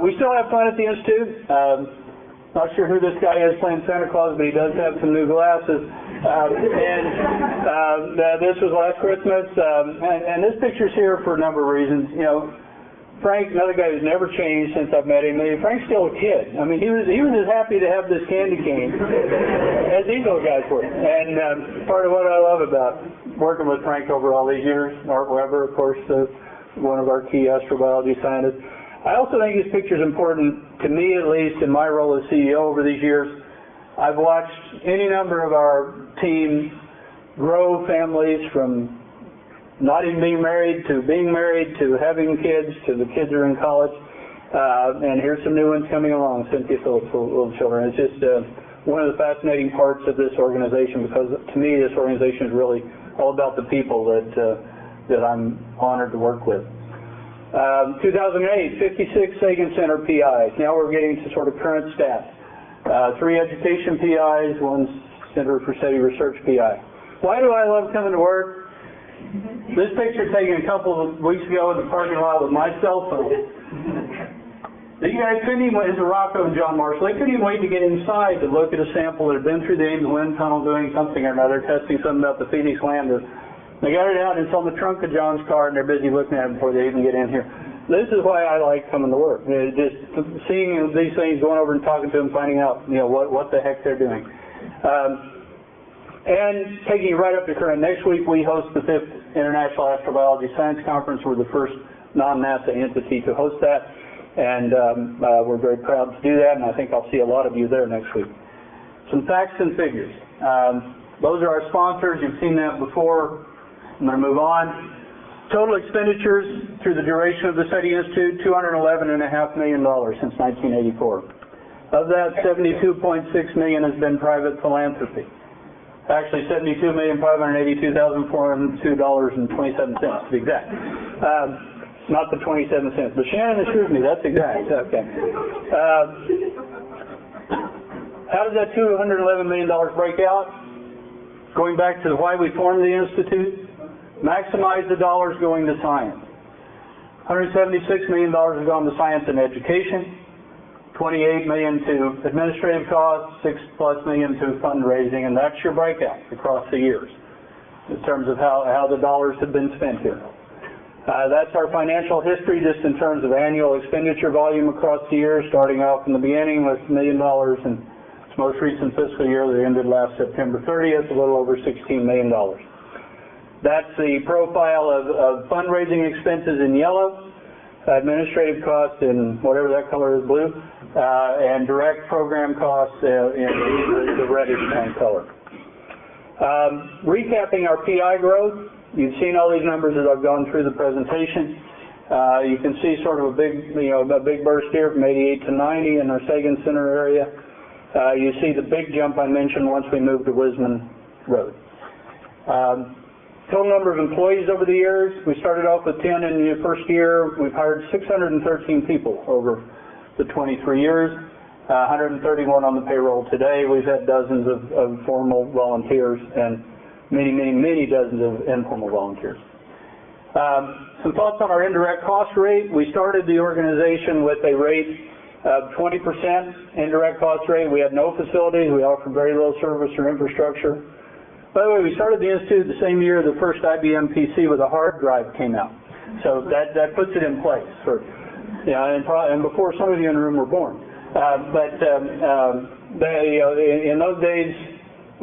We still have fun at the Institute. Not sure who this guy is playing Santa Claus, but he does have some new glasses. This was last Christmas, and this picture's here for a number of reasons. You know, Frank, another guy who's never changed since I've met him. Frank's still a kid. I mean, he was as happy to have this candy cane as these little guys were. And part of what I love about working with Frank over all these years, Art Weber, of course, one of our key astrobiology scientists. I also think this picture is important to me, at least in my role as CEO over these years. I've watched any number of our team grow families from not even being married to having kids to the kids are in college. And here's some new ones coming along, Cynthia Phillips' little children. It's just one of the fascinating parts of this organization, because to me this organization is really all about the people that I'm honored to work with. 2008, 56 Sagan Center PIs. Now we're getting to sort of current stats. 3 education PIs, 1 Center for SETI Research PI. Why do I love coming to work? This picture taken a couple of weeks ago in the parking lot with my cell phone. These guys couldn't even, this is Rocco and John Marshall, they couldn't even wait to get inside to look at a sample that had been through the Ames Wind Tunnel doing something or another, testing something about the Phoenix Lander. They got it out and it's on the trunk of John's car, and they're busy looking at it before they even get in here. This is why I like coming to work. Just seeing these things, going over and talking to them, finding out, you know, what the heck they're doing. And taking it right up to current, next week we host the 5th International Astrobiology Science Conference. We're the first non-NASA entity to host that, and we're very proud to do that, and I think I'll see a lot of you there next week. Some facts and figures. Those are our sponsors. You've seen that before. I'm going to move on. Total expenditures through the duration of the SETI Institute, $211.5 million since 1984. Of that, $72.6 million has been private philanthropy. Actually, $72,582,402.27 to be exact. Not the 27 cents. But Shannon assures me that's exact. Okay. How does that $211 million break out? Going back to why we formed the Institute, maximize the dollars going to science. $176 million has gone to science and education, $28 million to administrative costs, $6+ million to fundraising, and that's your breakout across the years in terms of how the dollars have been spent here. That's our financial history just in terms of annual expenditure volume across the year, starting off in the beginning with $1 million and its most recent fiscal year that ended last September 30th, a little over $16 million. That's the profile of fundraising expenses in yellow, administrative costs in whatever that color is, blue, and direct program costs in the reddish kind color. Recapping our PI growth, you've seen all these numbers as I've gone through the presentation. You can see sort of a big burst here from 88 to 90 in our Sagan Center area. You see the big jump I mentioned once we moved to Whisman Road. Total number of employees over the years, we started off with 10 in the first year. We've hired 613 people over the 23 years, 131 on the payroll today. We've had dozens of formal volunteers and many dozens of informal volunteers. Some thoughts on our indirect cost rate. We started the organization with a rate of 20% indirect cost rate. We had no facilities. We offered very little service or infrastructure. By the way, we started the Institute the same year the first IBM PC with a hard drive came out. So that puts it in place. And before some of you in the room were born. In those days,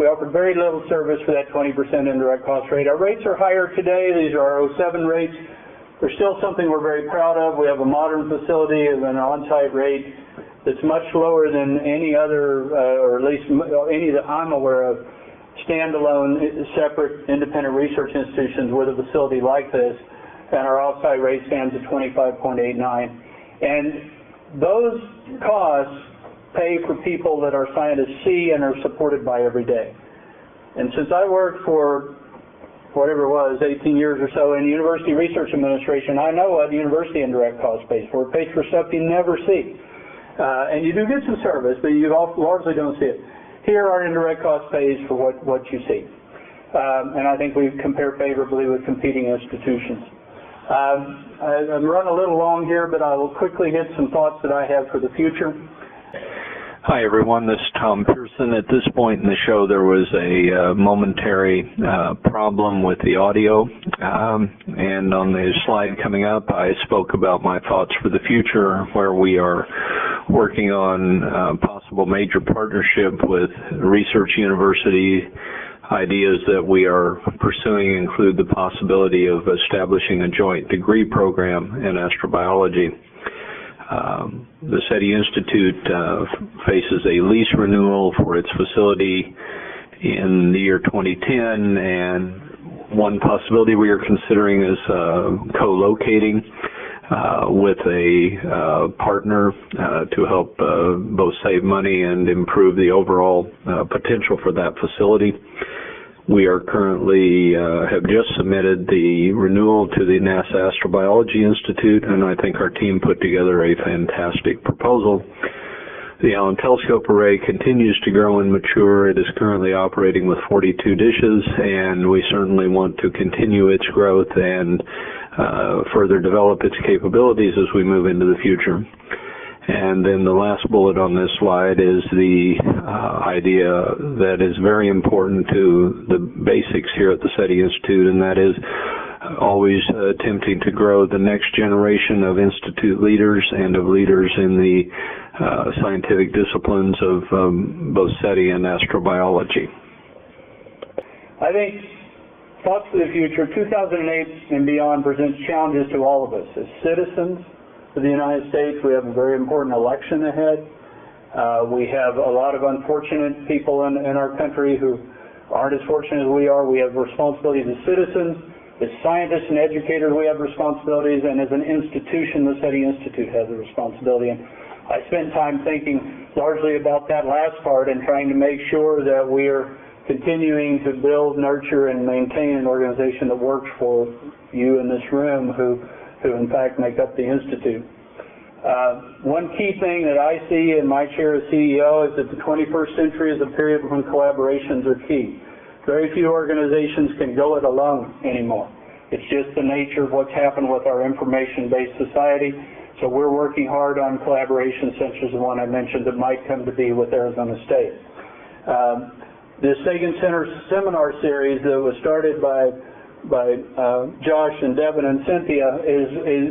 we offered very little service for that 20% indirect cost rate. Our rates are higher today. These are our 07 rates. They're still something we're very proud of. We have a modern facility and an on-site rate that's much lower than any other, or at least any that I'm aware of, standalone, separate, independent research institutions with a facility like this, and our off-site rate stands at 25.89. And those costs pay for people that our scientists see and are supported by every day. And since I worked for whatever it was, 18 years or so in University Research Administration, I know what university indirect cost pays for. It pays for stuff you never see. And you do get some service, but you largely don't see it. Here, our indirect cost pays for what you see. And I think we compare favorably with competing institutions. I'm running a little long here, but I will quickly hit some thoughts that I have for the future. Hi everyone, this is Tom Pierson. At this point in the show there was a momentary problem with the audio, and on the slide coming up I spoke about my thoughts for the future, where we are working on possible major partnership with research university. Ideas that we are pursuing include the possibility of establishing a joint degree program in astrobiology. The SETI Institute faces a lease renewal for its facility in the year 2010, and one possibility we are considering is co-locating with a partner to help both save money and improve the overall potential for that facility. We are currently have just submitted the renewal to the NASA Astrobiology Institute, and I think our team put together a fantastic proposal. The Allen Telescope Array continues to grow and mature. It is currently operating with 42 dishes, and we certainly want to continue its growth and further develop its capabilities as we move into the future. And then the last bullet on this slide is the idea that is very important to the basics here at the SETI Institute, and that is always attempting to grow the next generation of institute leaders and of leaders in the scientific disciplines of both SETI and astrobiology. I think thoughts for the future, 2008 and beyond presents challenges to all of us as citizens of the United States. We have a very important election ahead. We have a lot of unfortunate people in our country who aren't as fortunate as we are. We have responsibilities as citizens. As scientists and educators, we have responsibilities, and as an institution, the SETI Institute has a responsibility. And I spent time thinking largely about that last part and trying to make sure that we are continuing to build, nurture, and maintain an organization that works for you in this room who who in fact make up the Institute. One key thing that I see in my chair as CEO is that the 21st century is a period when collaborations are key. Very few organizations can go it alone anymore. It's just the nature of what's happened with our information-based society. So we're working hard on collaborations such as the one I mentioned that might come to be with Arizona State. The Sagan Center seminar series that was started by Josh and Devin and Cynthia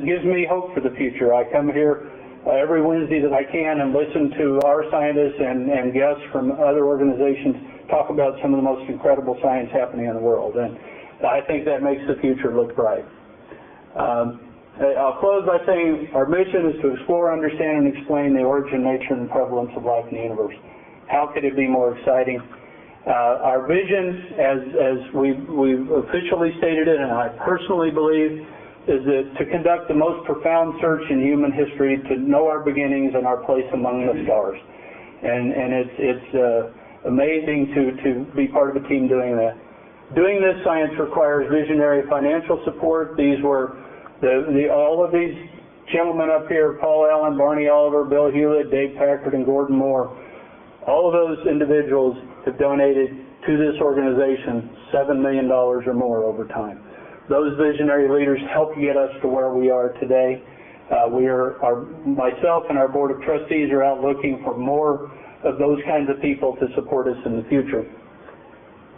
gives me hope for the future. I come here every Wednesday that I can and listen to our scientists and guests from other organizations talk about some of the most incredible science happening in the world, and I think that makes the future look bright. I'll close by saying our mission is to explore, understand, and explain the origin, nature, and prevalence of life in the universe. How could it be more exciting? Our vision, as we've officially stated it, and I personally believe, is that to conduct the most profound search in human history, to know our beginnings and our place among the stars. And it's amazing to be part of a team doing that. Doing this science requires visionary financial support. These were all of these gentlemen up here, Paul Allen, Barney Oliver, Bill Hewlett, Dave Packard, and Gordon Moore. All of those individuals have donated to this organization $7 million or more over time. Those visionary leaders helped get us to where we are today. Myself and our board of trustees are out looking for more of those kinds of people to support us in the future.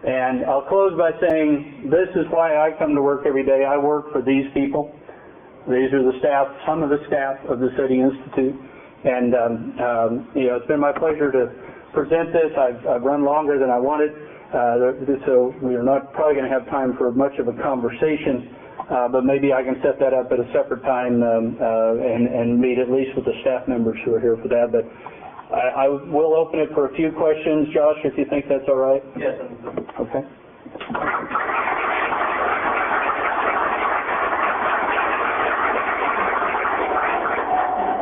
And I'll close by saying this is why I come to work every day. I work for these people. These are the staff, some of the staff of the SETI Institute. And it's been my pleasure to present this. I've run longer than I wanted, so we're not probably going to have time for much of a conversation, but maybe I can set that up at a separate time and meet at least with the staff members who are here for that. But I will open it for a few questions. Josh, if you think that's all right? Yes. Okay.